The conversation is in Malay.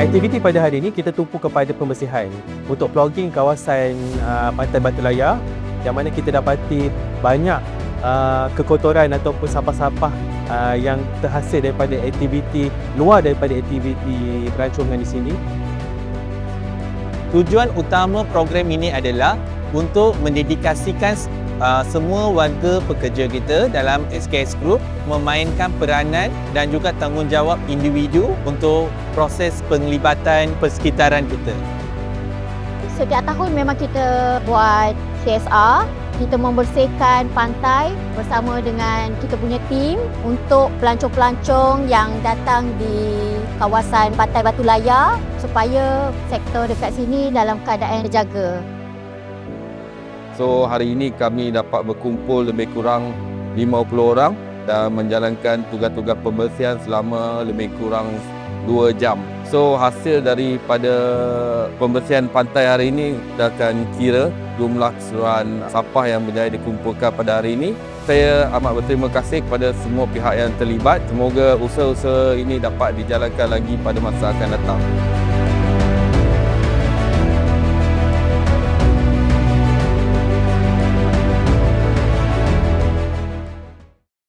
Aktiviti pada hari ini kita tumpu kepada pembersihan untuk plogging kawasan Pantai Batu Layar, yang mana kita dapati banyak kekotoran ataupun sampah-sampah yang terhasil daripada aktiviti luar daripada aktiviti pelancongan di sini. Tujuan utama program ini adalah untuk mendedikasikan semua warga pekerja kita dalam SKS Group memainkan peranan dan juga tanggungjawab individu untuk proses penglibatan persekitaran kita. Setiap tahun memang kita buat CSR, kita membersihkan pantai bersama dengan kita punya tim untuk pelancong-pelancong yang datang di kawasan Pantai Batu Layar supaya sektor dekat sini dalam keadaan terjaga. So hari ini kami dapat berkumpul lebih kurang 50 orang dan menjalankan tugas-tugas pembersihan selama lebih kurang 2 jam. So hasil daripada pembersihan pantai hari ini kita akan kira jumlah keseluruhan sampah yang berjaya dikumpulkan pada hari ini. Saya amat berterima kasih kepada semua pihak yang terlibat. Semoga usaha-usaha ini dapat dijalankan lagi pada masa akan datang.